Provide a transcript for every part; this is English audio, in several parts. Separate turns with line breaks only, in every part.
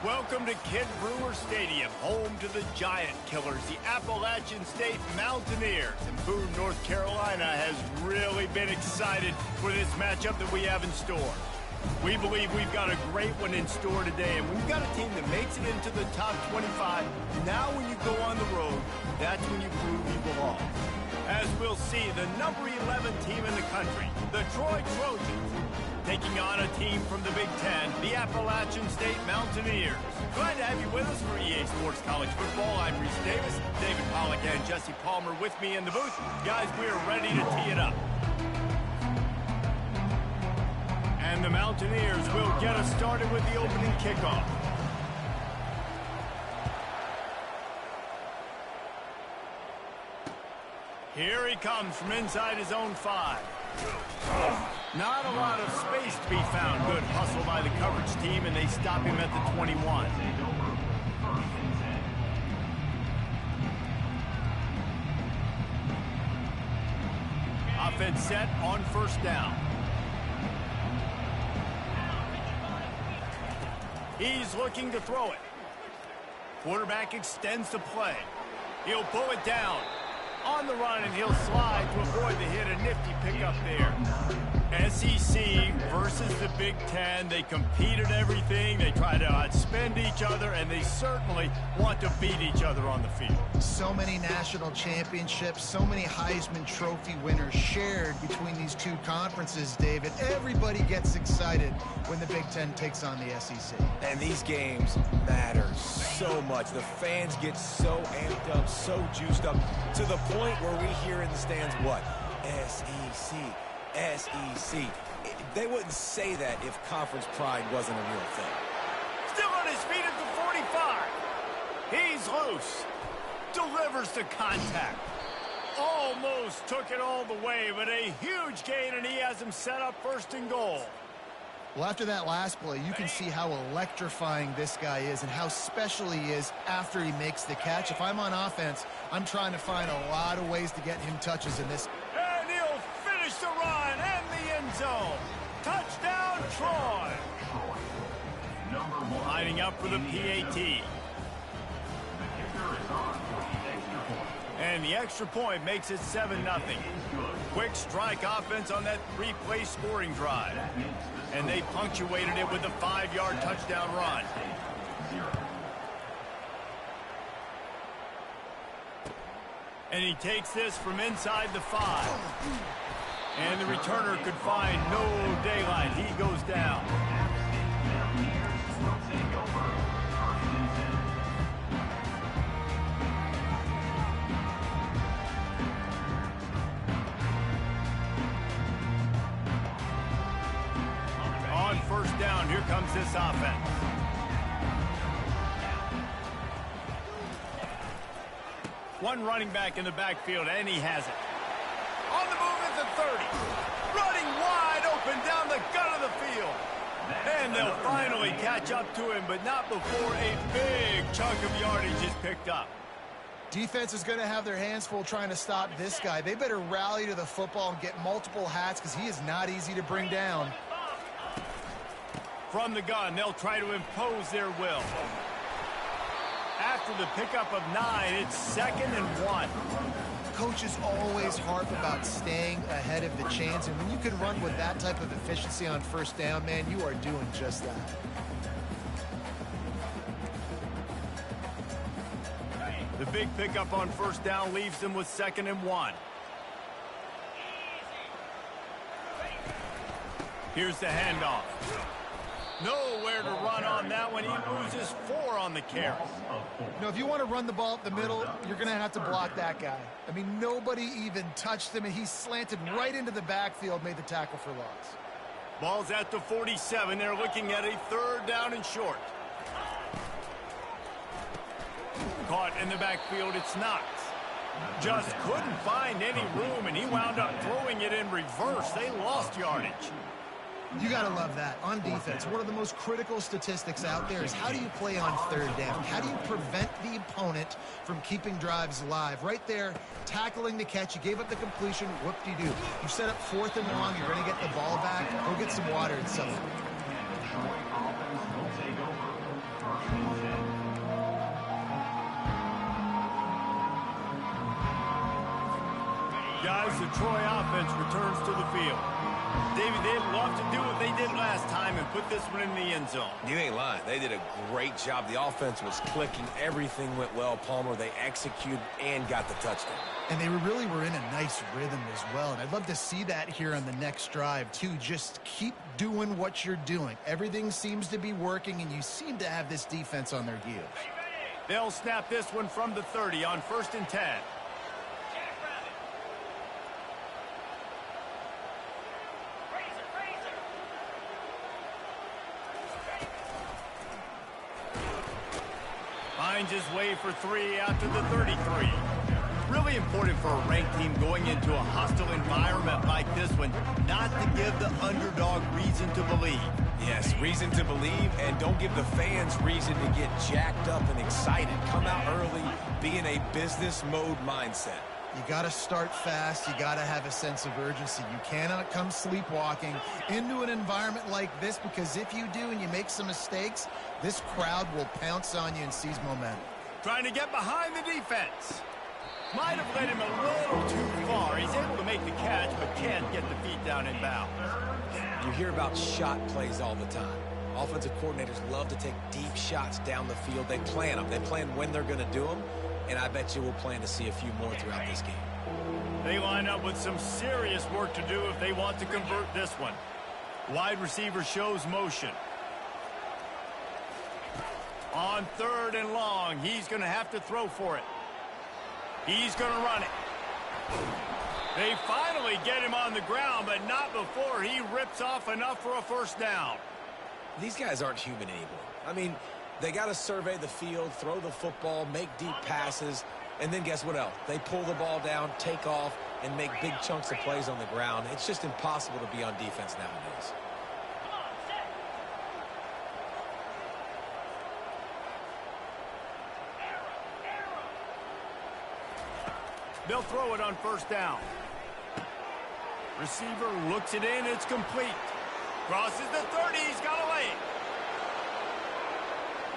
Welcome to Kid Brewer Stadium, home to the Giant Killers, the Appalachian State Mountaineers. And Boone, North Carolina has really been excited for this matchup that we have in store. We believe we've got a great one in store today, and we've got a team that makes it into the top 25. Now when you go on the road, that's when you prove you belong. As we'll see, the number 11 team in the country, the Troy Trojans, taking on a team from the Big Ten, the Appalachian State Mountaineers. Glad to have you with us for EA Sports College Football. I'm Reese Davis, David Pollack and Jesse Palmer with me in the booth. Guys, we are ready to tee it up. And the Mountaineers will get us started with the opening kickoff. Here he comes from inside his own 5. Not a lot of space to be found. Good hustle by the coverage team, and they stop him at the 21. Offense set on first down. He's looking to throw it. Quarterback extends the play. He'll pull it down. On the run, and he'll slide to avoid the hit. A nifty pickup there. SEC versus the Big Ten. They compete at everything. They try to outspend each other, and they certainly want to beat each other on the field.
So many national championships, so many Heisman Trophy winners shared between these two conferences, David. Everybody gets excited when the Big Ten takes on the SEC.
And these games matter so much. The fans get so amped up, so juiced up, to the point where we hear in the stands, what? SEC. SEC. They wouldn't say that if conference pride wasn't a real thing.
Still on his feet at the 45. He's loose. Delivers the contact. Almost took it all the way, but a huge gain, and he has him set up first and goal.
Well, after that last play, you can see how electrifying this guy is and how special he is after he makes the catch. If I'm on offense, I'm trying to find a lot of ways to get him touches in this.
And he'll finish the run and the end zone. Touchdown, Troy. Lining up for the PAT. And the extra point makes it 7-0. Quick strike offense on that 3-play scoring drive. And they punctuated it with a 5-yard touchdown run. And he takes this from inside the 5. And the returner could find no daylight. He goes down. On first down, here comes this offense. One running back in the backfield, and he has it. On the move at the 30. Running wide open down the gut of the field. And they'll finally catch up to him, but not before a big chunk of yardage is picked up.
Defense is going to have their hands full trying to stop this guy. They better rally to the football and get multiple hats because he is not easy to bring down.
From the gun, they'll try to impose their will. After the pickup of 9, it's 2nd and 1.
Coaches always harp about staying ahead of the chains, and when you can run with that type of efficiency on first down, man, you are doing just that.
The big pickup on first down leaves them with 2nd and 1. Here's the handoff. Nowhere to run on that one. He loses 4 on the carry.
No, if you want to run the ball up the middle, you're going to have to block that guy. I mean, nobody even touched him, and he slanted right into the backfield, made the tackle for loss.
Ball's at the 47. They're looking at a 3rd down and short. Caught in the backfield, it's Knox. Just couldn't find any room, and he wound up throwing it in reverse. They lost yardage.
You got to love that. On defense, one of the most critical statistics out there is how do you play on 3rd down? How do you prevent the opponent from keeping drives alive? Right there, tackling the catch. You gave up the completion. Whoop-de-doo. You set up 4th and long. You're going to get the ball back. Go get some water and settle.
Guys, the Troy offense returns to the field. David, they'd love to do what they did last time and put this one in the end zone.
You ain't lying. They did a great job. The offense was clicking. Everything went well, Palmer. They executed and got the touchdown.
And they really were in a nice rhythm as well. And I'd love to see that here on the next drive, too. Just keep doing what you're doing. Everything seems to be working, and you seem to have this defense on their heels.
They'll snap this one from the 30 on 1st and 10. Finds his way for 3 after the 33. Really important for a ranked team going into a hostile environment like this one, not to give the underdog reason to believe.
Yes, reason to believe, and don't give the fans reason to get jacked up and excited. Come out early, be in a business mode mindset.
You got to start fast. You got to have a sense of urgency. You cannot come sleepwalking into an environment like this, because if you do and you make some mistakes, this crowd will pounce on you and seize momentum.
Trying to get behind the defense. Might have led him a little too far. He's able to make the catch, but can't get the feet down in bounds.
You hear about shot plays all the time. Offensive coordinators love to take deep shots down the field. They plan them. They plan when they're going to do them. And I bet you we'll plan to see a few more throughout this game.
They line up with some serious work to do if they want to convert this one. Wide receiver shows motion. On 3rd and long, he's going to have to throw for it. He's going to run it. They finally get him on the ground, but not before he rips off enough for a 1st down.
These guys aren't human anymore. I mean, they got to survey the field, throw the football, make deep passes, and then guess what else? They pull the ball down, take off, and make big chunks of plays on the ground. It's just impossible to be on defense nowadays.
They'll throw it on 1st down. Receiver looks it in. It's complete. Crosses the 30. He's got a lane.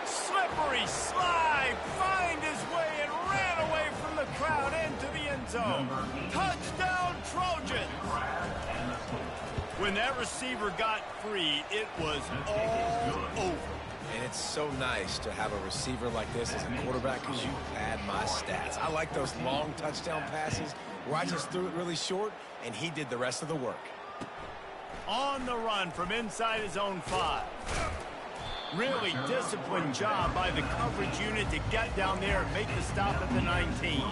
Slippery slide. Find his way and ran away from the crowd into the end zone. Touchdown, Trojans. When that receiver got free, it was all over.
And it's so nice to have a receiver like this as a quarterback, because you pad my stats. I like those long touchdown passes where I just threw it really short, and he did the rest of the work.
On the run from inside his own 5. Really disciplined job by the coverage unit to get down there and make the stop at the 19.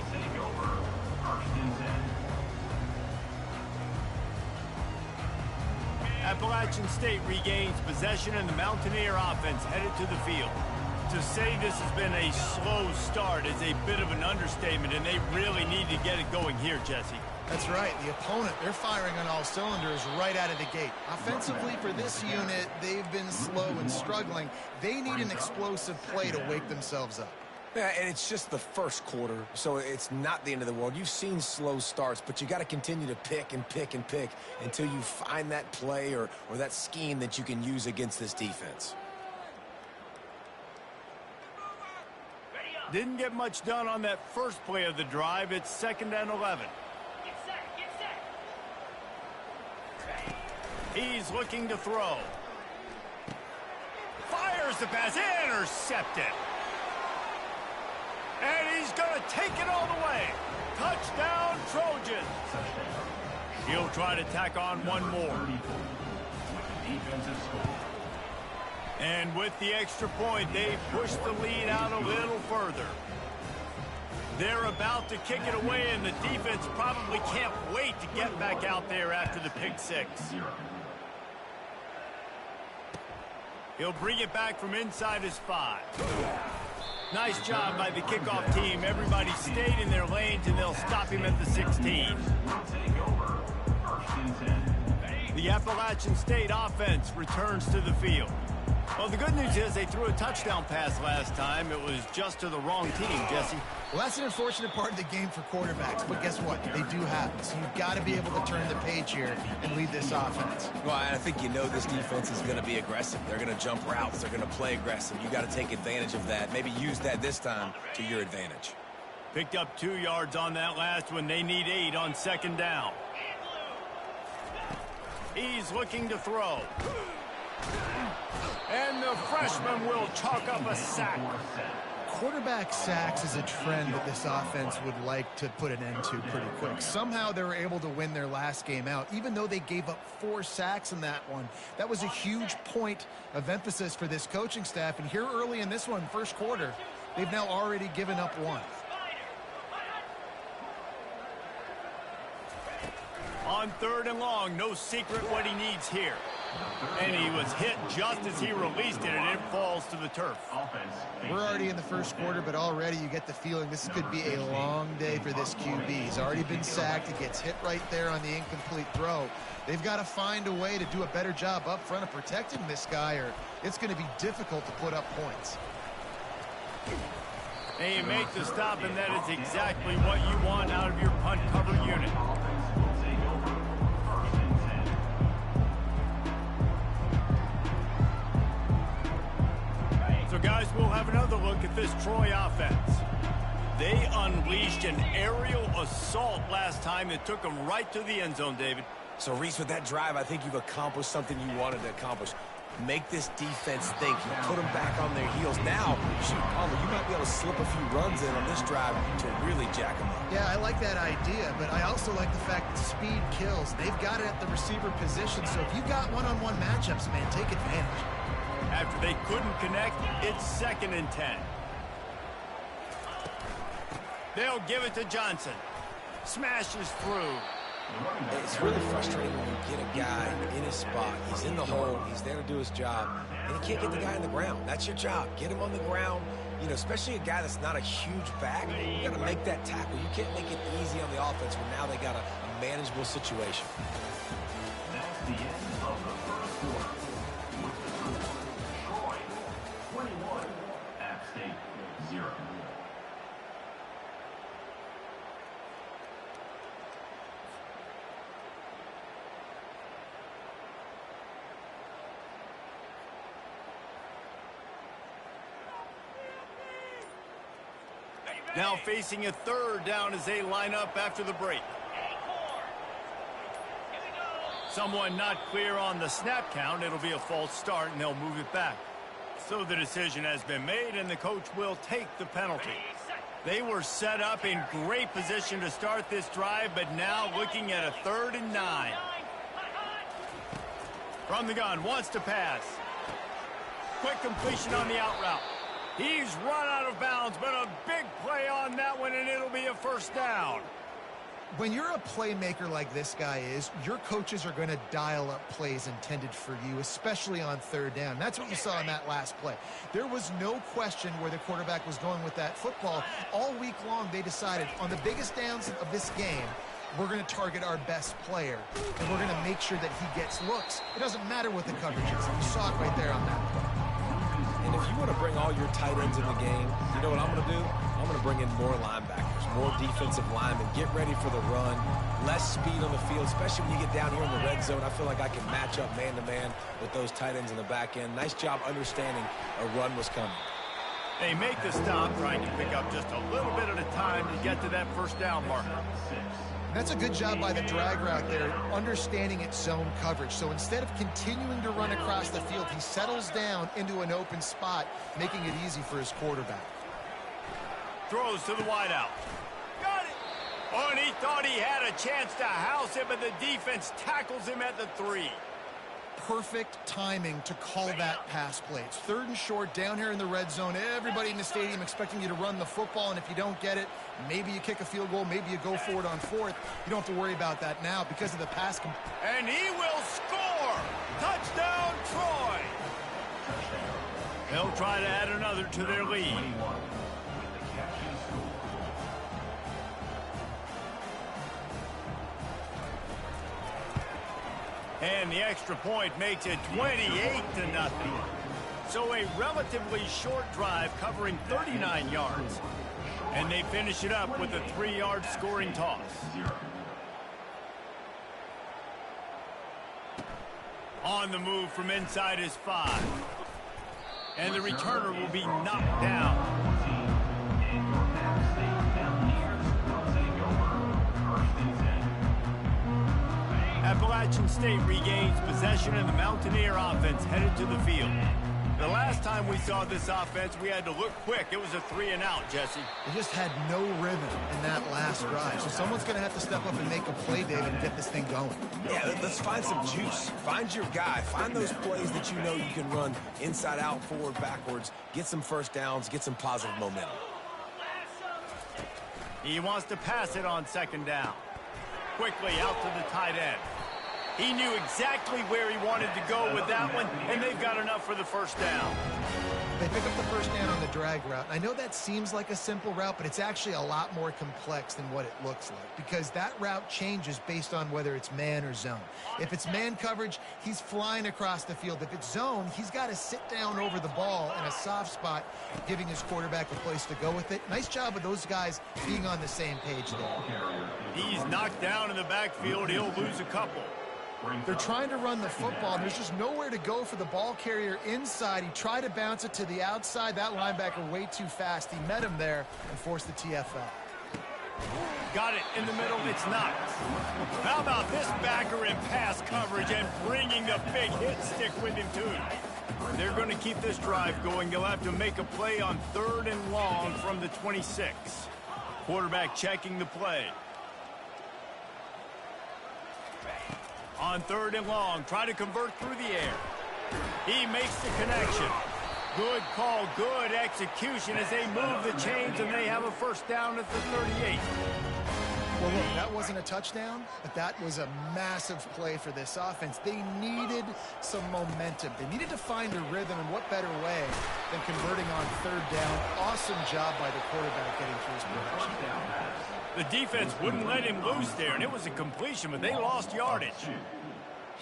Appalachian State regains possession, and the Mountaineer offense headed to the field. To say this has been a slow start is a bit of an understatement, and they really need to get it going here, Jesse.
That's right. The opponent, they're firing on all cylinders right out of the gate. Offensively, for this unit, they've been slow and struggling. They need an explosive play to wake themselves up.
Yeah, and it's just the first quarter, so it's not the end of the world. You've seen slow starts, but you got to continue to pick and pick and pick until you find that play or that scheme that you can use against this defense.
Didn't get much done on that first play of the drive. It's 2nd and 11.
Get set.
He's looking to throw. Fires the pass, intercepted. And he's going to take it all the way. Touchdown, Trojans. He'll try to tack on one more. And with the extra point, they push the lead out a little further. They're about to kick it away, and the defense probably can't wait to get back out there after the pick 6. He'll bring it back from inside his 5. Nice job by the kickoff team. Everybody stayed in their lanes, and they'll stop him at the 16. The Appalachian State offense returns to the field. Well, the good news is they threw a touchdown pass last time. It was just to the wrong team, Jesse.
Well, that's an unfortunate part of the game for quarterbacks, but guess what? They do happen. So you've got to be able to turn the page here and lead this offense.
Well, I think you know this defense is going to be aggressive. They're going to jump routes. They're going to play aggressive. You got to take advantage of that. Maybe use that this time to your advantage.
Picked up 2 yards on that last one. They need 8 on second down. He's looking to throw. And the freshman will chalk up a sack.
Quarterback sacks is a trend that this offense would like to put an end to pretty quick. Somehow they were able to win their last game out, even though they gave up 4 sacks in that one. That was a huge point of emphasis for this coaching staff. And here early in this one, first quarter, they've now already given up 1.
On 3rd and long, no secret what he needs here. And he was hit just as he released it, and it falls to the turf.
We're already in the first quarter, but already you get the feeling this could be a long day for this QB. He's already been sacked. He gets hit right there on the incomplete throw. They've got to find a way to do a better job up front of protecting this guy, or it's going to be difficult to put up points.
And you make the stop, and that is exactly what you want out of your punt cover unit. So, guys, we'll have another look at this Troy offense. They unleashed an aerial assault last time that took them right to the end zone, David.
So, Reese, with that drive, I think you've accomplished something you wanted to accomplish. Make this defense think. You put them back on their heels. Now, shoot, Palmer, you might be able to slip a few runs in on this drive to really jack them up.
Yeah, I like that idea, but I also like the fact that speed kills. They've got it at the receiver position, so if you've got one-on-one matchups, man, take advantage.
After they couldn't connect, it's 2nd and 10. They'll give it to Johnson. Smashes through.
It's really frustrating when you get a guy in his spot. He's in the hole. He's there to do his job. And you can't get the guy on the ground. That's your job. Get him on the ground. You know, especially a guy that's not a huge back. You got to make that tackle. You can't make it easy on the offense when now they got a manageable situation.
That's the end of the first quarter. With the score, Troy 21, App State 0.
Now facing a 3rd down as they line up after the break. Someone not clear on the snap count. It'll be a false start, and they'll move it back. So the decision has been made, and the coach will take the penalty. They were set up in great position to start this drive, but now looking at a 3rd and 9. From the gun, wants to pass. Quick completion on the out route. He's run out of bounds, but a big play on that one, and it'll be a 1st down.
When you're a playmaker like this guy is, your coaches are going to dial up plays intended for you, especially on 3rd down. That's what you saw in that last play. There was no question where the quarterback was going with that football. All week long, they decided on the biggest downs of this game, we're going to target our best player, and we're going to make sure that he gets looks. It doesn't matter what the coverage is. You saw it right there on that play.
And if you want to bring all your tight ends in the game, you know what I'm going to do? I'm going to bring in more linebackers, more defensive linemen, get ready for the run, less speed on the field, especially when you get down here in the red zone. I feel like I can match up man-to-man with those tight ends in the back end. Nice job understanding a run was coming.
They make the stop, trying to pick up just a little bit at a time to get to that 1st down marker.
That's a good job by the drag route there, understanding its zone coverage. So instead of continuing to run across the field, he settles down into an open spot, making it easy for his quarterback.
Throws to the wideout. Got it! Oh, and he thought he had a chance to house him, but the defense tackles him at the 3.
Perfect timing to call that pass play. It's 3rd and short down here in the red zone. Everybody in the stadium expecting you to run the football, and if you don't get it, maybe you kick a field goal, maybe you go for it on 4th. You don't have to worry about that now because of the pass.
And he will score! Touchdown, Troy! They'll try to add another to their lead. And the extra point makes it 28-0. So a relatively short drive covering 39 yards. And they finish it up with a 3-yard scoring toss. On the move from inside his 5. And the returner will be knocked down. Appalachian State regains possession and the Mountaineer offense headed to the field. The last time we saw this offense, we had to look quick. It was a 3-and-out, Jesse.
They just had no rhythm in that last drive. So someone's going to have to step up and make a play, David, and get this thing going.
Yeah, let's find some juice. Find your guy. Find those plays that you know you can run inside out, forward, backwards. Get some first downs. Get some positive momentum.
He wants to pass it on 2nd down. Quickly out to the tight end. He knew exactly where he wanted to go with that one, and they've got enough for the first down.
They pick up the first down on the drag route. I know that seems like a simple route, but it's actually a lot more complex than what it looks like because that route changes based on whether it's man or zone. If it's man coverage, he's flying across the field. If it's zone, he's got to sit down over the ball in a soft spot, giving his quarterback a place to go with it. Nice job of those guys being on the same page there.
He's knocked down in the backfield. He'll lose a couple.
They're trying to run the football, and there's just nowhere to go for the ball carrier inside. He tried to bounce it to the outside. That linebacker way too fast. He met him there and forced the TFL.
Got it in the middle. It's not. How about this backer in pass coverage and bringing the big hit stick with him, too? They're going to keep this drive going. They'll have to make a play on 3rd and long from the 26. Quarterback checking the play. On 3rd and long, try to convert through the air. He makes the connection. Good call, good execution as they move the chains and they have a first down at the 38.
Well, look, that wasn't a touchdown, but that was a massive play for this offense. They needed some momentum. They needed to find a rhythm, and what better way than converting on 3rd down. Awesome job by the quarterback getting through his progression.
The defense wouldn't let him loose there, and it was a completion, but they lost yardage.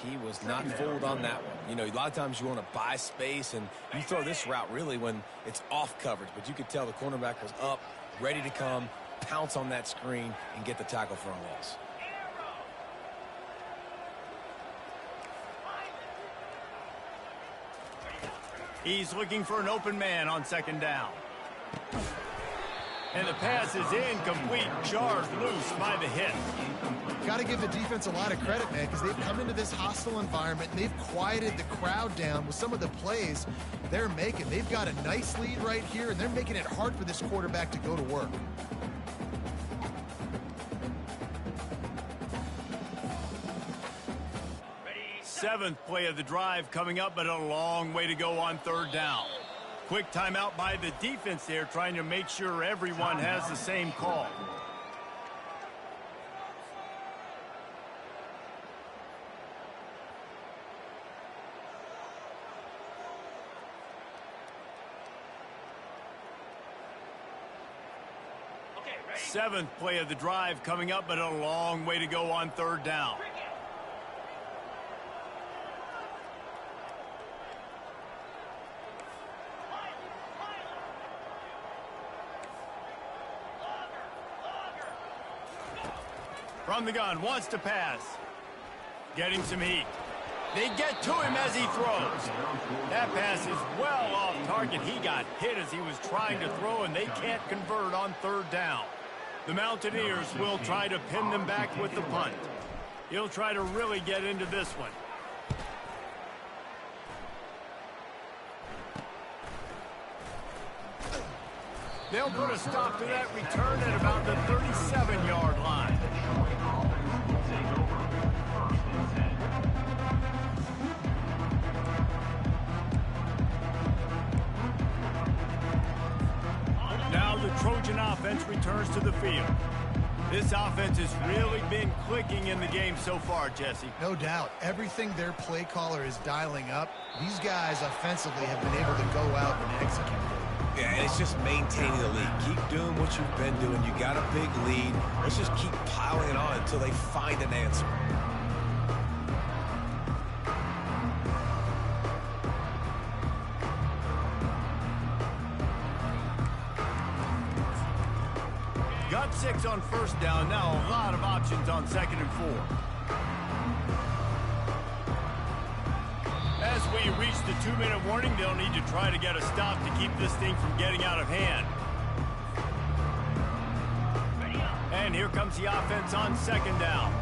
He was not fooled on that one. You know, a lot of times you want to buy space, and you throw this route really when it's off coverage. But you could tell the cornerback was up, ready to come, pounce on that screen, and get the tackle for a loss.
He's looking for an open man on 2nd down. And the pass is incomplete, charged loose by the hit.
Got to give the defense a lot of credit, man, because they've come into this hostile environment and they've quieted the crowd down with some of the plays they're making. They've got a nice lead right here, and they're making it hard for this quarterback to go to work.
Seventh play of the drive coming up, but a long way to go on 3rd down. Quick timeout by the defense there, trying to make sure everyone has the same call. Seventh play of the drive coming up, but a long way to go on 3rd down. From the gun, wants to pass. Getting some heat. They get to him as he throws. That pass is well off target. He got hit as he was trying to throw, and they can't convert on 3rd down. The Mountaineers will try to pin them back with the punt. He'll try to really get into this one. They'll put a stop to that return at about the 37-yard line. Now the Trojan offense returns to the field. This offense has really been clicking in the game so far, Jesse.
No doubt. Everything their play caller is dialing up, these guys offensively have been able to go out and execute.
Yeah, and it's just maintaining the lead. Keep doing what you've been doing. You got a big lead. Let's just keep piling it on until they find an answer.
Got 6 on 1st down. Now a lot of options on 2nd and 4. As we reach the 2-minute warning, they'll need to try to get a stop to keep this thing from getting out of hand. And here comes the offense on 2nd down.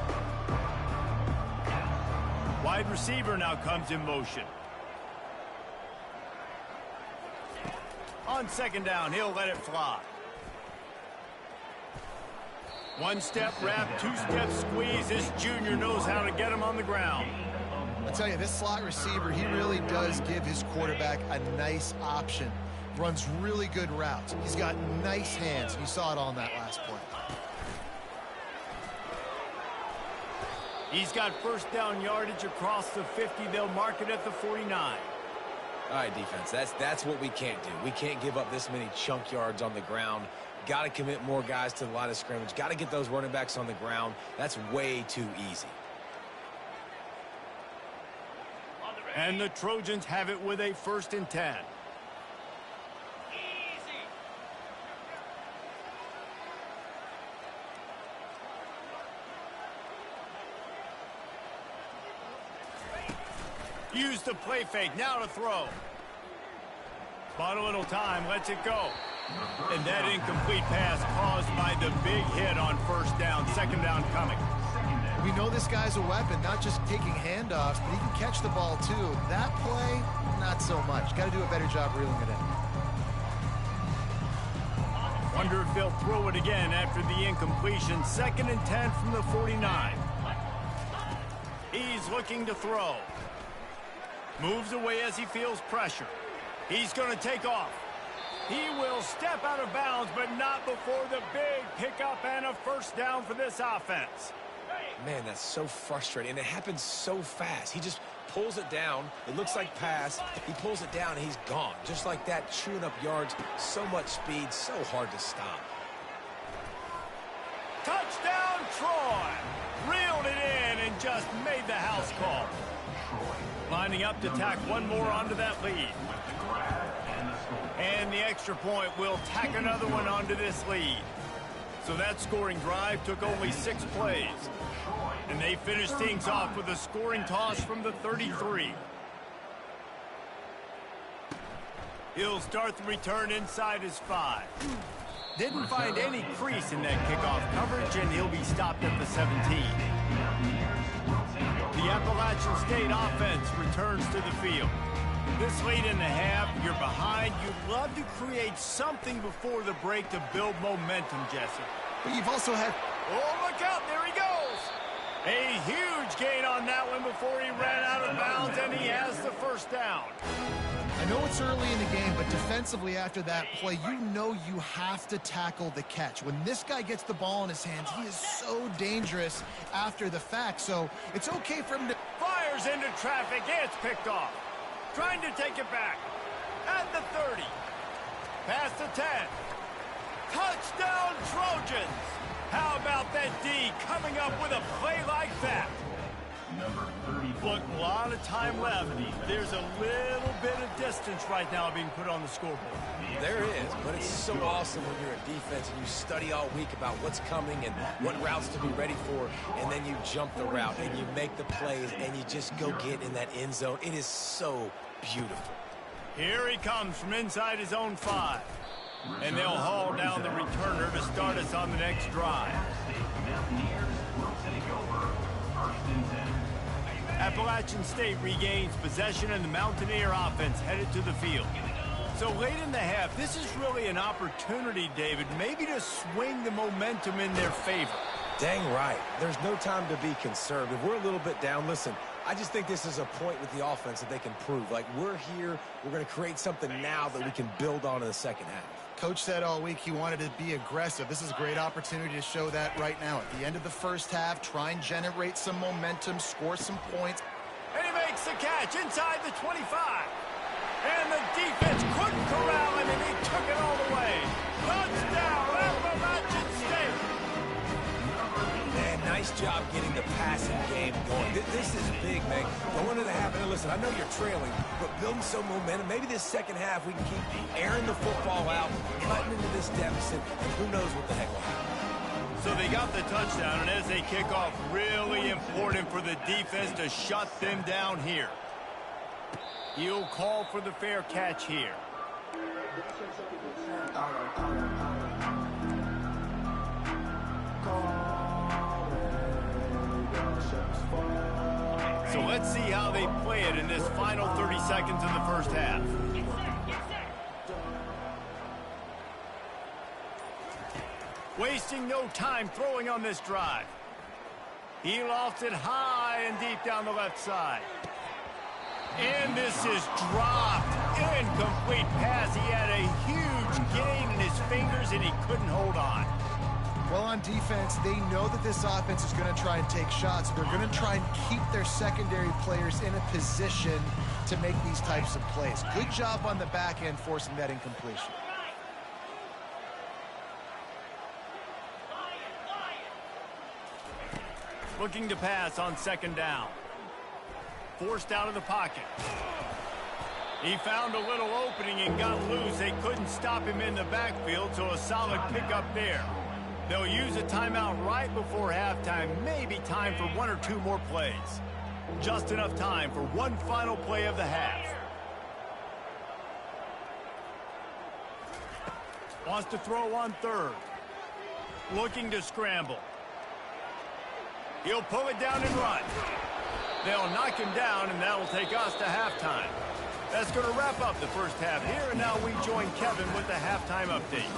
wide receiver now comes in motion. On second down, he'll let it fly. One step wrap, two step squeeze. This junior knows how to get him on the ground.
I tell you, this slot receiver, he really does give his quarterback a nice option. Runs really good routes. He's got nice hands. You saw it on that last play.
He's got first down yardage across the 50. They'll mark it at the 49.
All right, defense, that's what we can't do. We can't give up this many chunk yards on the ground. Got to commit more guys to the line of scrimmage. Got to get those running backs on the ground. That's way too easy.
And the Trojans have it with a 1st and 10. Use the play fake, now to throw. Bought a little time, lets it go. And that incomplete pass caused by the big hit on 1st down, 2nd down coming.
We know this guy's a weapon, not just taking handoffs, but he can catch the ball too. That play, not so much. Got to do a better job reeling it in.
Wonder if they'll throw it again after the incompletion. 2nd and 10 from the 49. He's looking to throw. Moves away as he feels pressure. He's going to take off. He will step out of bounds, but not before the big pickup and a 1st down for this offense.
Man, that's so frustrating, and it happens so fast. He just pulls it down. It looks like pass. He pulls it down, and he's gone. Just like that, chewing up yards. So much speed, so hard to stop.
Touchdown, Troy! Reeled it in and just made the house call. Lining up to tack one more onto that lead. And the extra point will tack another one onto this lead. So that scoring drive took only 6 plays. And they finished things off with a scoring toss from the 33. He'll start the return inside his 5. Didn't find any crease in that kickoff coverage, and he'll be stopped at the 17. The Appalachian State offense returns to the field. This late in the half, you're behind. You'd love to create something before the break to build momentum, Jesse.
But you've also had...
Oh, look out, there he goes! A huge gain on that one before he ran out of bounds, and he has the 1st down.
I know it's early in the game, but defensively after that play, you know you have to tackle the catch. When this guy gets the ball in his hands, he is so dangerous after the fact. So it's okay for him to...
Fires into traffic, it's picked off. Trying to take it back. At the 30. Past the 10. Touchdown, Trojans! How about that D coming up with a play like that? Look, a lot of time left. There's a little bit of distance right now being put on the scoreboard.
There is, but it's so awesome when you're a defense and you study all week about what's coming and what routes to be ready for, and then you jump the route and you make the plays and you just go get in that end zone. It is so beautiful.
Here he comes from inside his own 5. And they'll haul down the returner to start us on the next drive. Appalachian State regains possession, and the Mountaineer offense headed to the field. So late in the half, this is really an opportunity, David, maybe to swing the momentum in their favor.
Dang right. There's no time to be conservative. We're a little bit down. Listen, I just think this is a point with the offense that they can prove. Like, we're here, we're going to create something now that we can build on in the 2nd half.
Coach said all week he wanted to be aggressive. This is a great opportunity to show that right now. At the end of the 1st half, try and generate some momentum, score some points.
And he makes the catch inside the 25. And the defense couldn't corral him, and he took it all the way. Touchdown, Appalachian State.
Man, nice job getting the passing game going. This is big, man. Going into the half, and listen, I know you're trailing, but building some momentum. Maybe this 2nd half we can keep airing the football out, cutting into this deficit, and who knows what the heck will happen.
So they got the touchdown, and as they kick off, really important for the defense to shut them down here. He'll call for the fair catch here. So let's see how they play it in this final 30 seconds in the first half.
Get set, get set.
Wasting no time throwing on this drive. He lofts it high and deep down the left side. And this is dropped. Incomplete pass. He had a huge gain in his fingers, and he couldn't hold on.
Well, on defense, they know that this offense is going to try and take shots. They're going to try and keep their secondary players in a position to make these types of plays. Good job on the back end forcing that incompletion.
Looking to pass on second down. Forced out of the pocket. He found a little opening and got loose. They couldn't stop him in the backfield, so a solid pickup there. They'll use a timeout right before halftime. Maybe time for one or two more plays. Just enough time for one final play of the half. Wants to throw on third. Looking to scramble. He'll pull it down and run. They'll knock him down, and that'll take us to halftime. That's going to wrap up the first half here, and now we join Kevin with the halftime update.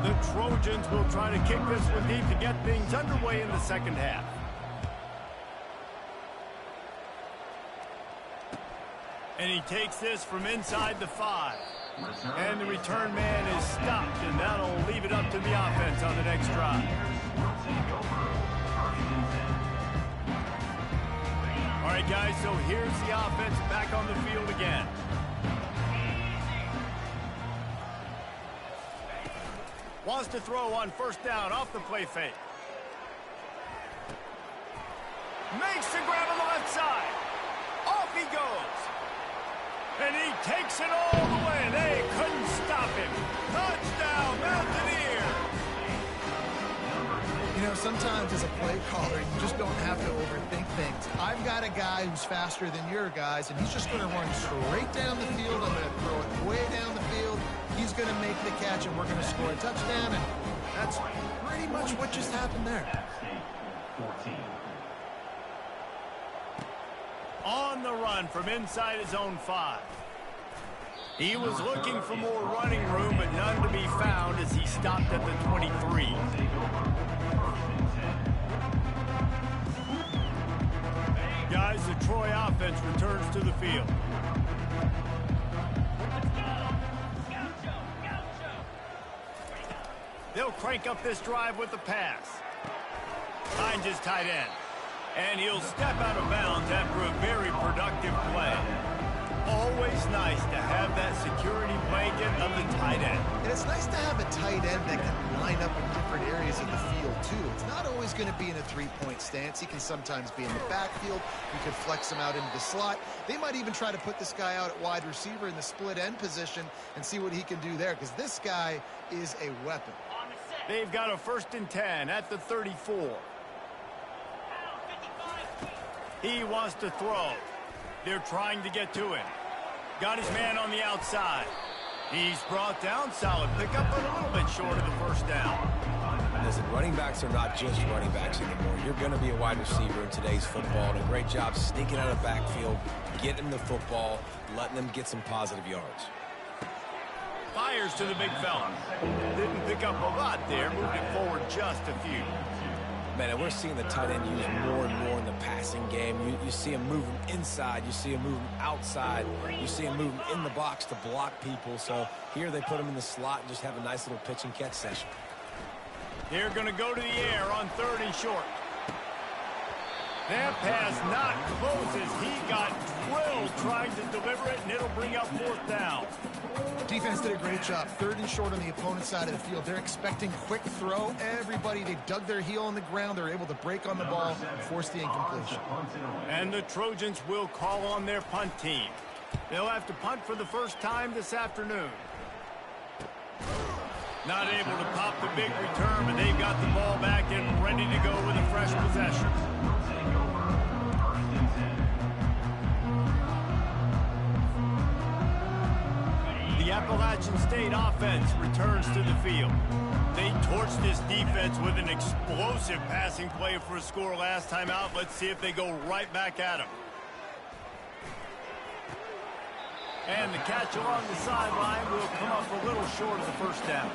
The Trojans will try to kick this one deep to get things underway in the second half. And he takes this from inside the 5. And the return man is stopped, and that'll leave it up to the offense on the next drive. All right, guys, so here's the offense back on the field again. Wants to throw on first down off the play fake. Makes the grab on the left side. Off he goes. And he takes it all the way. They couldn't stop him. Touchdown, Mountaineer.
You know, sometimes as a play caller, you just don't have to overthink things. I've got a guy who's faster than your guys, and he's just going to run straight down the field. I'm going to throw it way down the field. He's going to make the catch, and we're going to score a touchdown, and that's pretty much what just happened there.
On the run from inside his own 5. He was looking for more running room, but none to be found as he stopped at the 23. Guys, the Troy offense returns to the field. They'll crank up this drive with the pass. Finds his tight end. And he'll step out of bounds after a very productive play. Always nice to have that security blanket of the tight end.
And it's nice to have a tight end that can line up in different areas of the field, too. It's not always going to be in a three-point stance. He can sometimes be in the backfield. You could flex him out into the slot. They might even try to put this guy out at wide receiver in the split end position and see what he can do there, because this guy is a weapon.
They've got a 1st and 10 at the 34. He wants to throw. They're trying to get to him. Got his man on the outside. He's brought down. Solid pickup, but a little bit short of the first down.
Listen, running backs are not just running backs anymore. You're going to be a wide receiver in today's football. And a great job sneaking out of the backfield, getting the football, letting them get some positive yards.
Fires to the big fella. Didn't pick up a lot there. Moved it forward just a few.
Man, and we're seeing the tight end used more and more in the passing game. You see him moving inside. You see him moving outside. You see him moving in the box to block people. So here they put him in the slot and just have a nice little pitch and catch session.
They're going to go to the air on 3rd and short. That pass not close as he got drilled trying to deliver it, and it'll bring up 4th down.
Defense did a great job. 3rd and short on the opponent's side of the field. They're expecting quick throw. Everybody, they dug their heel on the ground. They're able to break on the ball, force the incompletion.
And the Trojans will call on their punt team. They'll have to punt for the first time this afternoon. Not able to pop the big return, but they've got the ball back and ready to go with a fresh possession. The Appalachian State offense returns to the field. They torched this defense with an explosive passing play for a score last time out. Let's see if they go right back at them. And the catch along the sideline will come up a little short of the first down.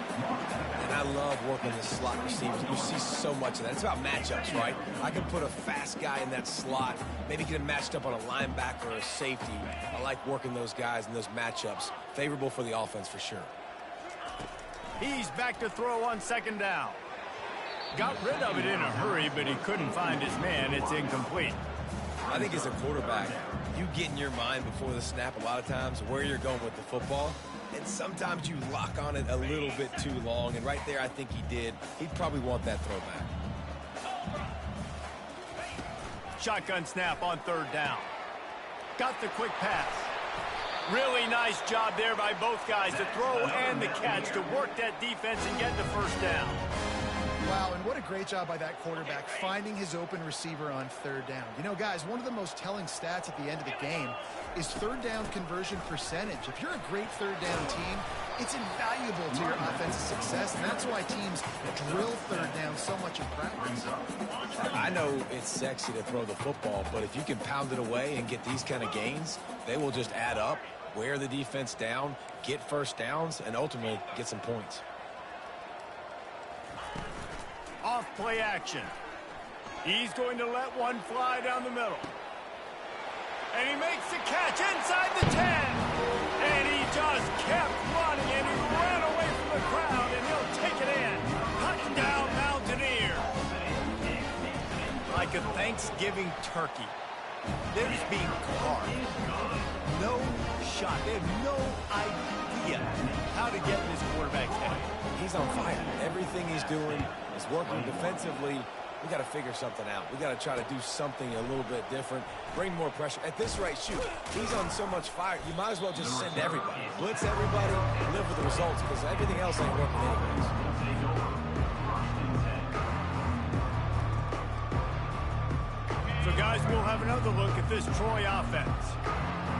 And I love working the slot receivers. You see so much of that. It's about matchups, right? I can put a fast guy in that slot, maybe get him matched up on a linebacker or a safety. I like working those guys in those matchups. Favorable for the offense for sure.
He's back to throw on second down. Got rid of it in a hurry, but he couldn't find his man. It's incomplete.
I think as a quarterback, you get in your mind before the snap a lot of times where you're going with the football. And sometimes you lock on it a little bit too long. And right there, I think he did. He'd probably want that throwback.
Shotgun snap on third down. Got the quick pass. Really nice job there by both guys to throw and the catch to work that defense and get the first down.
Wow, and what a great job by that quarterback finding his open receiver on third down. You know, guys, one of the most telling stats at the end of the game is third down conversion percentage. If you're a great third down team, it's invaluable to your offensive success, and that's why teams drill third down so much in practice.
I know it's sexy to throw the football, but if you can pound it away and get these kind of gains, they will just add up, wear the defense down, get first downs, and ultimately get some points.
Off play action. He's going to let one fly down the middle. And he makes the catch inside the 10. And he just kept running, and he ran away from the crowd, and he'll take it in. Touchdown, Mountaineers. Like a Thanksgiving turkey. They're just being carved. No shot. They have no idea how to get in this quarterback's head.
He's on fire. Everything he's doing is working defensively. We got to figure something out. We got to try to do something a little bit different. Bring more pressure. At this rate, shoot, he's on so much fire. You might as well just send everybody. Blitz everybody, live with the results, because everything else ain't working anyways.
So, guys, we'll have another look at this Troy offense.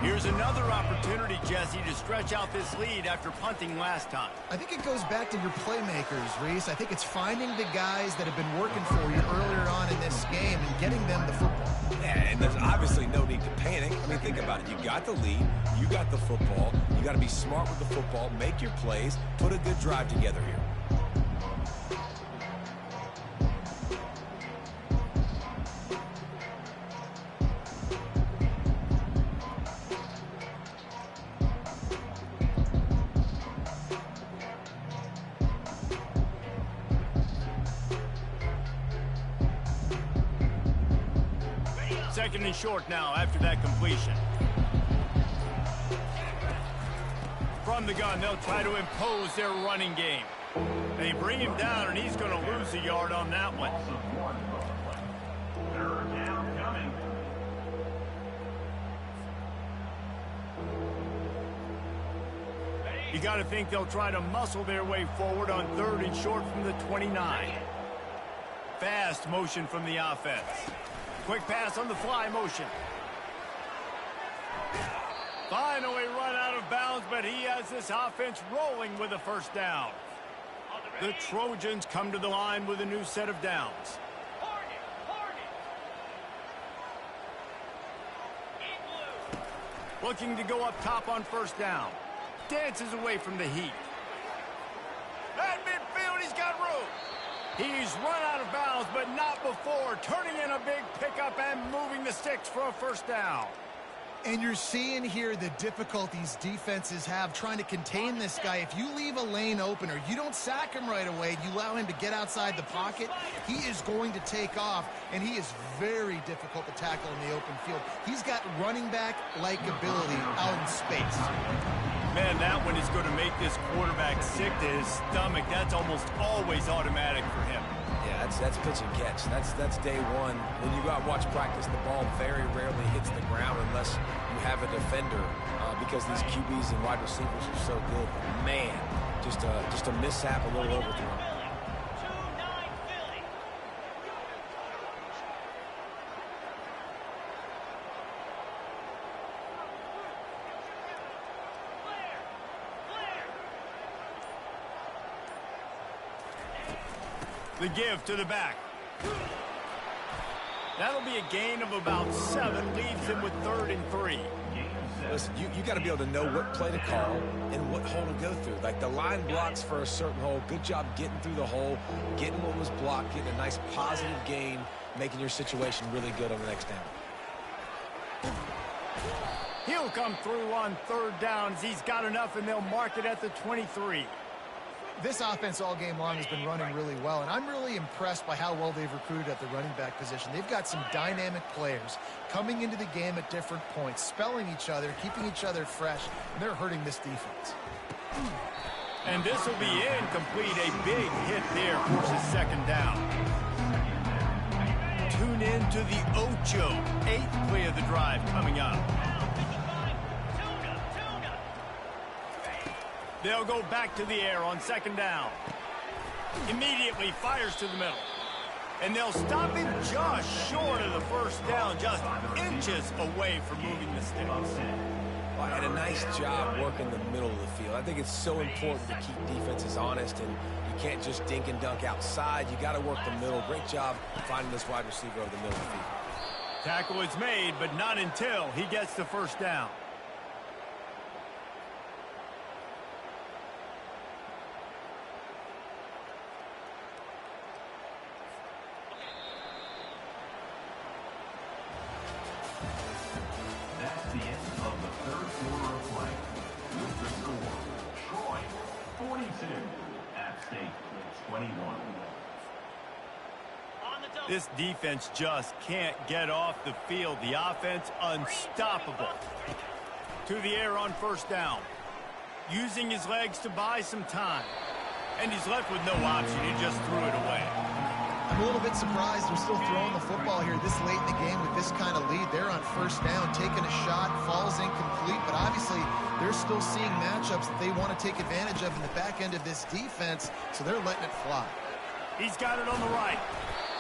Here's another opportunity, Jesse, to stretch out this lead after punting last time.
I think it goes back to your playmakers, Reese. I think it's finding the guys that have been working for you earlier on in this game and getting them the football.
Yeah, and there's obviously no need to panic. I mean, think about it. You got the lead. You got the football. You got to be smart with the football. Make your plays. Put a good drive together here.
Second and short now after that completion. From the gun, they'll try to impose their running game. They bring him down, and he's going to lose a yard on that one.
Third down coming.
You got to think they'll try to muscle their way forward on third and short from the 29. Fast motion from the offense. Quick pass on the fly motion. Finally run out of bounds, but he has this offense rolling with a first down. The Trojans come to the line with a new set of downs. Looking to go up top on first down. Dances away from the heat. At midfield, he's got room. He's run out of bounds, but not before. Turning in a big pickup and moving the sticks for a first down.
And you're seeing here the difficulties defenses have trying to contain this guy. If you leave a lane open or you don't sack him right away, you allow him to get outside the pocket, he is going to take off, and he is very difficult to tackle in the open field. He's got running back-like ability out in space.
Man, that one is going to make this quarterback sick to his stomach. That's almost always automatic for him.
Yeah, that's pitch and catch. That's day one. When you go out and watch practice, the ball very rarely hits the ground unless you have a defender because these QBs and wide receivers are so good. Man, just a mishap, a little overthrown.
The give to the back. That'll be a gain of about 7, leaves him with 3rd and 3.
Listen, you got to be able to know what play to call and what hole to go through. Like the line blocks for a certain hole. Good job getting through the hole, getting what was blocked, getting a nice positive gain, making your situation really good on the next down.
He'll come through on 3rd down as he's got enough, and they'll mark it at the 23.
This offense all game long has been running really well, and I'm really impressed by how well they've recruited at the running back position. They've got some dynamic players coming into the game at different points, spelling each other, keeping each other fresh, and they're hurting this defense.
And this will be incomplete. A big hit there forces 2nd down. Tune in to the Ocho. 8th play of the drive coming up. They'll go back to the air on 2nd down. Immediately fires to the middle. And they'll stop him just short of the 1st down, just inches away from moving the sticks.
Well, and a nice job working the middle of the field. I think it's so important to keep defenses honest, and you can't just dink and dunk outside. You got to work the middle. Great job finding this wide receiver over the middle of the field.
Tackle is made, but not until he gets the 1st down.
That's the end of the 3rd quarter of play. With the score, Troy 42, App State 21.
This defense just can't get off the field. The offense unstoppable. To the air on 1st down. Using his legs to buy some time. And he's left with no option. He just threw it away.
I'm a little bit surprised they're still throwing the football here this late in the game with this kind of lead. They're on 1st down, taking a shot, falls incomplete, but obviously they're still seeing matchups that they want to take advantage of in the back end of this defense, so they're letting it fly.
He's got it on the right.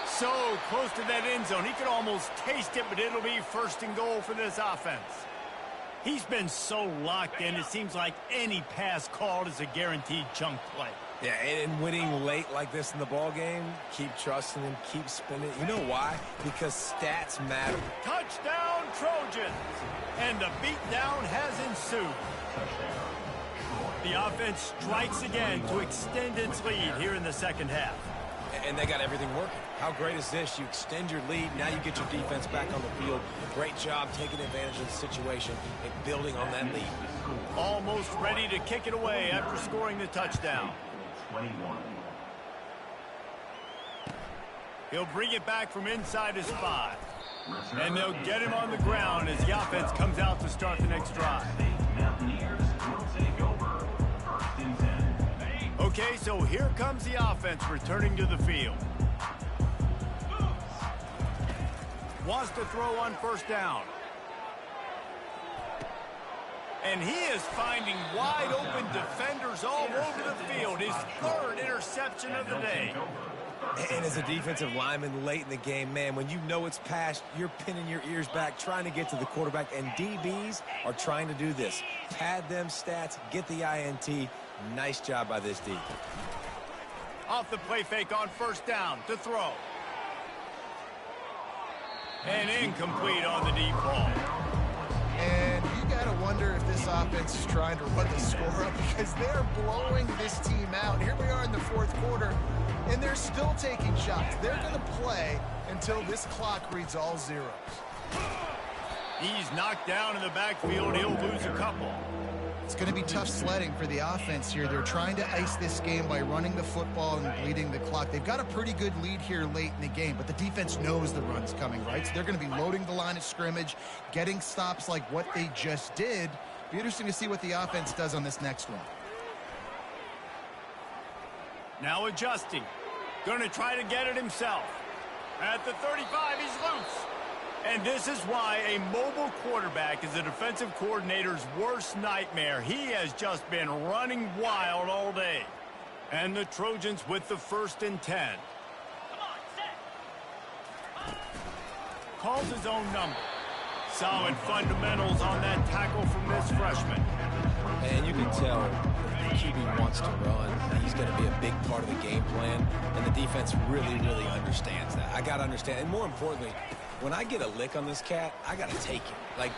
So close to that end zone. He could almost taste it, but it'll be 1st and goal for this offense. He's been so locked in, it seems like any pass called is a guaranteed chunk play.
Yeah, and winning late like this in the ball game, keep trusting him, keep spinning. You know why? Because stats matter.
Touchdown, Trojans! And the beatdown has ensued. The offense strikes again to extend its lead here in the 2nd half.
And they got everything working. How great is this? You extend your lead, now you get your defense back on the field. Great job taking advantage of the situation and building on that lead.
Almost ready to kick it away after scoring the touchdown.
21.
He'll bring it back from inside his 5. And they'll get him on the ground as the offense comes out to start the next drive.
Mountaineers will take over 1st and 10.
Okay, so here comes the offense returning to the field. Wants to throw on 1st down. And he is finding wide open defenders all over the field. His 3rd interception of the day.
And as a defensive lineman late in the game, man, when you know it's past, you're pinning your ears back, trying to get to the quarterback. And DBs are trying to do this. Pad them stats, get the INT. Nice job by this D.
Off the play fake on 1st down to throw. And incomplete on the deep ball.
And you got to wonder if this offense is trying to run the score up because they're blowing this team out. Here we are in the 4th quarter, and they're still taking shots. They're going to play until this clock reads all zeros.
He's knocked down in the backfield. He'll lose a couple.
It's going to be tough sledding for the offense here. They're trying to ice this game by running the football and bleeding the clock. They've got a pretty good lead here late in the game, but the defense knows the run's coming, right? So they're going to be loading the line of scrimmage, getting stops like what they just did. Be interesting to see what the offense does on this next one.
Now adjusting. Going to try to get it himself. At the 35, he's loose. And this is why a mobile quarterback is a defensive coordinator's worst nightmare. He has just been running wild all day. And the Trojans with the 1st and 10.
Come on, set.
Calls his own number. Solid fundamentals on that tackle from this freshman.
And you can tell QB wants to run. He's going to be a big part of the game plan, and the defense really, really understands that. I got to understand, and more importantly, when I get a lick on this cat, I got to take it. Like,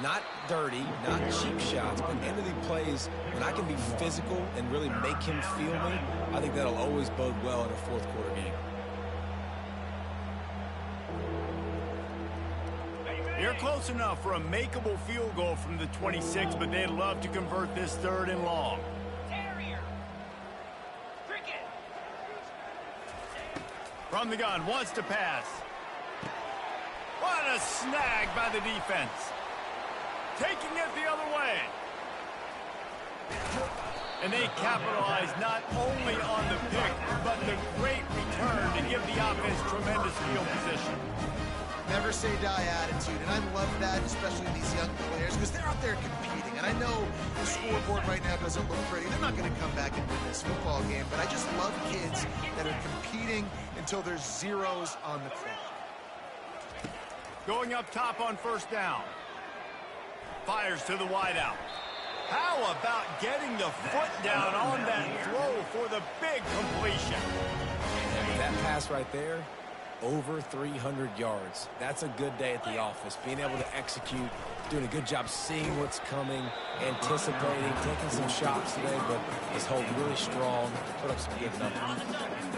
not dirty, not cheap shots, but end of the plays, when I can be physical and really make him feel me, I think that'll always bode well in a fourth quarter game.
You're close enough for a makeable field goal from the 26, but they'd love to convert this 3rd and long.
Terrier. Cricket.
From the gun, wants to pass. What a snag by the defense. Taking it the other way. And they capitalize not only on the pick, but the great return to give the offense tremendous field position.
Never say die attitude, and I love that, especially these young players, because they're out there competing. And I know the scoreboard right now doesn't look pretty. They're not going to come back and win this football game, but I just love kids that are competing until there's zeros on the clock.
Going up top on 1st down. Fires to the wideout. How about getting the foot down on that throw for the big completion?
And with that pass right there, over 300 yards. That's a good day at the office. Being able to execute, doing a good job seeing what's coming, anticipating, taking some shots today, but is holding really strong, put up some good numbers.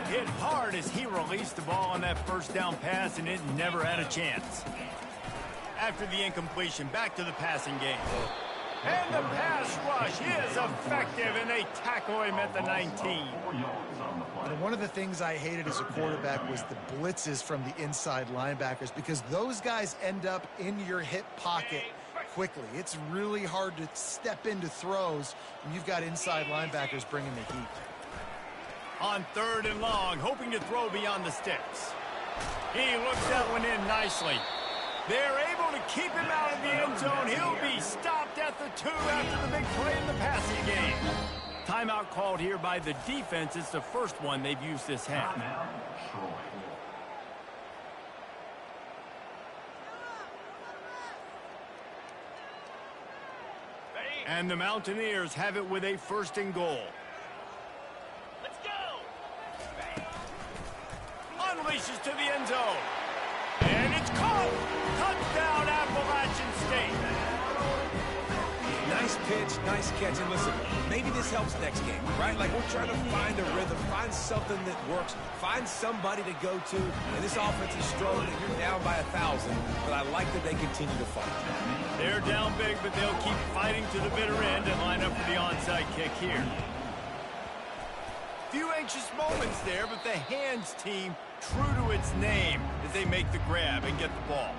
Hit hard as he released the ball on that 1st down pass, and it never had a chance. After the incompletion, back to the passing game. And the pass rush is effective, and they tackle him at the 19.
And one of the things I hated as a quarterback was the blitzes from the inside linebackers, because those guys end up in your hip pocket quickly. It's really hard to step into throws when you've got inside linebackers bringing the heat.
On 3rd and long, hoping to throw beyond the sticks. He looks that one in nicely. They're able to keep him out of the end zone. He'll be stopped at the 2 after the big play in the passing game. Timeout called here by the defense. It's the first one they've used this half. And the Mountaineers have it with a 1st and goal.
Let's go.
Unleashes to the end zone. And it's caught. Touchdown, Appalachian State.
Nice pitch, nice catch. And listen, maybe this helps next game, right? Like, we're trying to find a rhythm, find something that works, find somebody to go to. And this offense is strong, and you're down by 1,000. But I like that they continue to fight.
They're down big, but they'll keep fighting to the bitter end and line up for the onside kick here. Few anxious moments there, but the hands team true to its name as they make the grab and get the ball.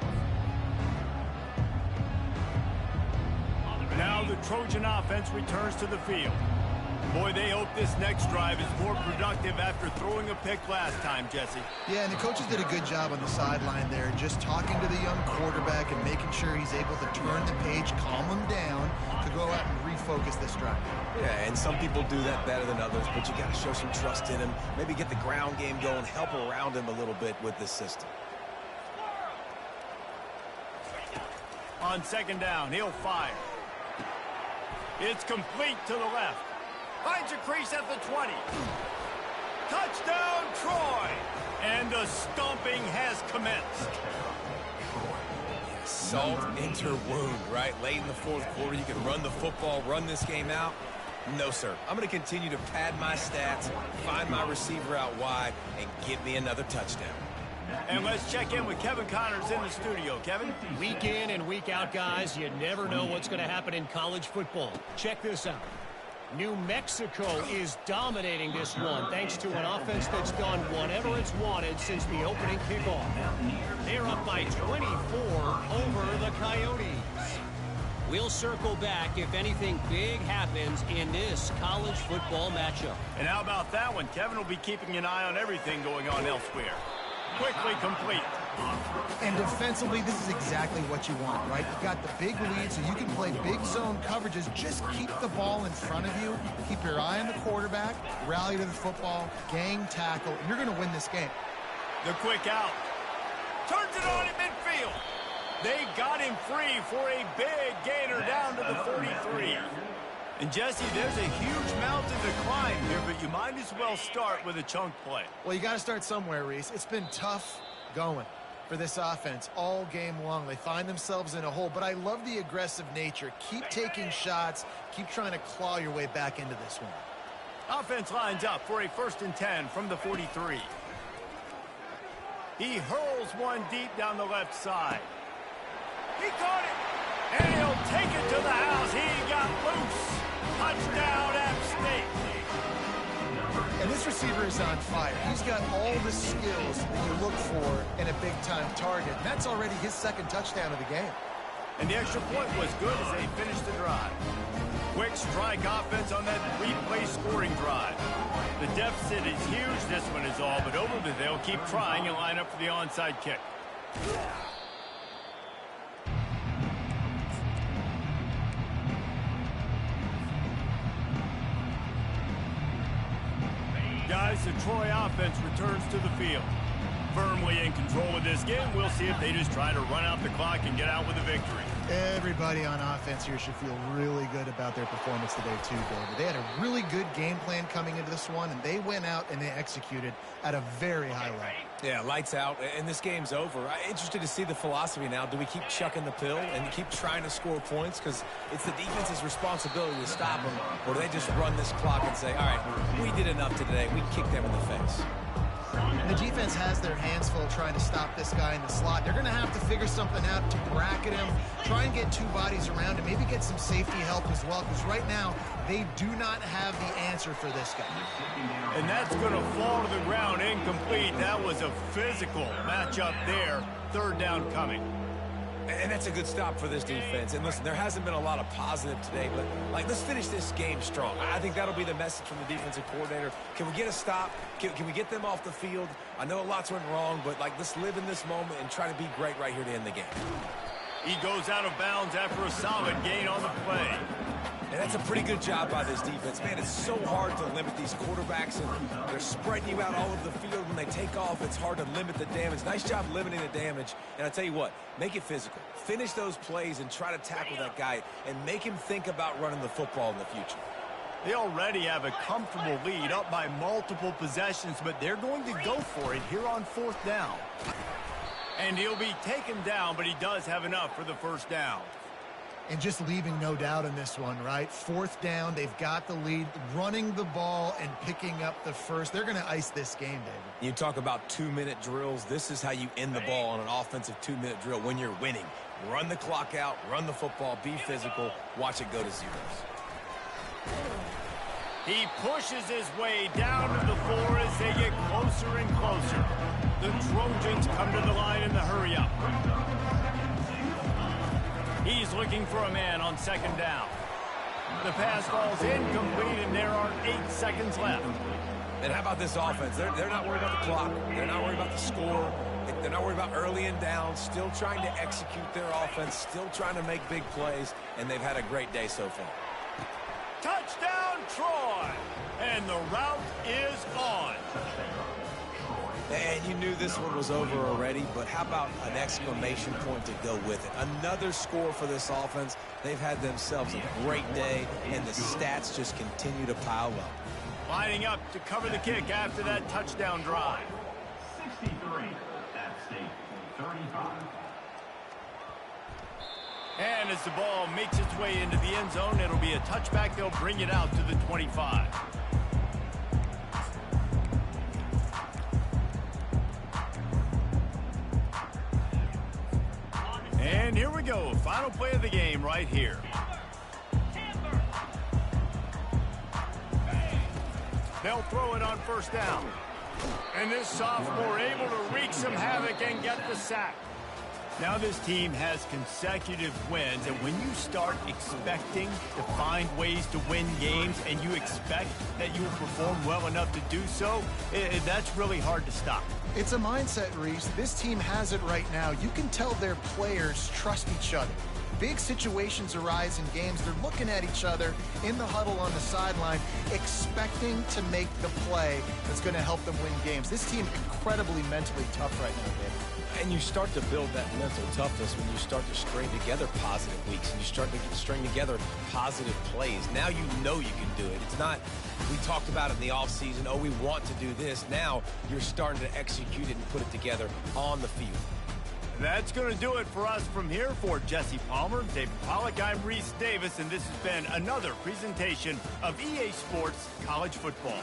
Now the Trojan offense returns to the field. Boy, they hope this next drive is more productive after throwing a pick last time, Jesse.
Yeah, and the coaches did a good job on the sideline there, just talking to the young quarterback and making sure he's able to turn the page, calm him down to go out and refocus this drive.
Yeah, and some people do that better than others, but you got to show some trust in him, maybe get the ground game going, help around him a little bit with this system.
On 2nd down, he'll fire. It's complete to the left. Finds a crease at the 20. Touchdown, Troy! And the stomping has commenced.
Salt enter wound, right? Late in the 4th quarter, you can run the football, run this game out. No, sir. I'm going to continue to pad my stats, find my receiver out wide, and give me another touchdown.
And let's check in with Kevin Connors in the studio. Kevin?
Week in and week out, guys, you never know what's going to happen in college football. Check this out. New Mexico is dominating this one thanks to an offense that's done whatever it's wanted since the opening kickoff. They're up by 24 over the Coyotes. We'll circle back if anything big happens in this college football matchup.
And how about that one? Kevin will be keeping an eye on everything going on elsewhere. Quickly complete.
And defensively, this is exactly what you want, right? You've got the big lead, so you can play big zone coverages. Just keep the ball in front of you. Keep your eye on the quarterback. Rally to the football. Gang tackle. And you're going to win this game.
The quick out. Turns it on at midfield. They got him free for a big gainer down to the 43. And Jesse, there's a huge mountain to climb here, but you might as well start with a chunk play.
Well, you got to start somewhere, Reese. It's been tough going for this offense all game long. They find themselves in a hole, but I love the aggressive nature. Keep taking shots. Keep trying to claw your way back into this one.
Offense lines up for a 1st and 10 from the 43. He hurls one deep down the left side. He caught it, and he'll take it to the house. He got loose. Touchdown, App State.
And this receiver is on fire. He's got all the skills that you look for in a big-time target. And that's already his 2nd touchdown of the game.
And the extra point was good as they finished the drive. Quick strike offense on that replay scoring drive. The deficit is huge. This one is all but over, but they'll keep trying and line up for the onside kick. Guys, the Troy offense returns to the field. Firmly in control of this game. We'll see if they just try to run out the clock and get out with a victory.
Everybody on offense here should feel really good about their performance today too, David. They had a really good game plan coming into this one, and they went out and they executed at a very high level.
Yeah, lights out, and this game's over. I'm interested to see the philosophy now. Do we keep chucking the pill and keep trying to score points? Because it's the defense's responsibility to stop them, or do they just run this clock and say, all right, we did enough today. We kicked them in the face.
And the defense has their hands full trying to stop this guy in the slot. They're going to have to figure something out to bracket him, try and get 2 bodies around him, maybe get some safety help as well, because right now they do not have the answer for this guy.
And that's going to fall to the ground incomplete. That was a physical matchup there. 3rd down coming.
And that's a good stop for this defense. And listen, there hasn't been a lot of positive today, but let's finish this game strong. I think that'll be the message from the defensive coordinator. Can we get a stop? Can we get them off the field? I know lots went wrong, but let's live in this moment and try to be great right here to end the game.
He goes out of bounds after a solid gain on the play.
And that's a pretty good job by this defense. Man, it's so hard to limit these quarterbacks, and they're spreading you out all over the field. When they take off, it's hard to limit the damage. Nice job limiting the damage. And I tell you what, make it physical. Finish those plays and try to tackle that guy and make him think about running the football in the future.
They already have a comfortable lead up by multiple possessions, but they're going to go for it here on 4th down. And he'll be taken down, but he does have enough for the 1st down.
And just leaving no doubt in this one, right? 4th down, they've got the lead, running the ball and picking up the first. They're going to ice this game, David.
You talk about 2-minute drills. This is how you end the ball on an offensive 2-minute drill when you're winning. Run the clock out, run the football, be physical, watch it go to zeros.
He pushes his way down to the floor as they get closer and closer. The Trojans come to the line in the hurry-up. He's looking for a man on 2nd down. The pass falls incomplete, and there are 8 seconds left.
And how about this offense? They're not worried about the clock. They're not worried about the score. They're not worried about early and down. Still trying to execute their offense. Still trying to make big plays. And they've had a great day so far.
Touchdown, Troy! And the route is on.
And you knew this one was over already, but how about an exclamation point to go with it? Another score for this offense. They've had themselves a great day, and the stats just continue to pile up.
Lining up to cover the kick after that touchdown drive.
63, App State 35.
And as the ball makes its way into the end zone, it'll be a touchback. They'll bring it out to the 25. And here we go. Final play of the game right here. They'll throw it on 1st down. And this sophomore able to wreak some havoc and get the sack. Now this team has consecutive wins, and when you start expecting to find ways to win games and you expect that you will perform well enough to do so, that's really hard to stop.
It's a mindset, Reese. This team has it right now. You can tell their players trust each other. big situations arise in games, they're looking at each other in the huddle on the sideline, expecting to make the play that's going to help them win games. This team incredibly mentally tough right now, Dave.
And you start to build that mental toughness when you start to string together positive weeks and you start to string together positive plays. Now you know you can do it. It's not, we talked about it in the offseason, oh, we want to do this. Now you're starting to execute it and put it together on the field.
That's going to do it for us from here. For Jesse Palmer, David Pollack, I'm Reese Davis, and this has been another presentation of EA Sports College Football.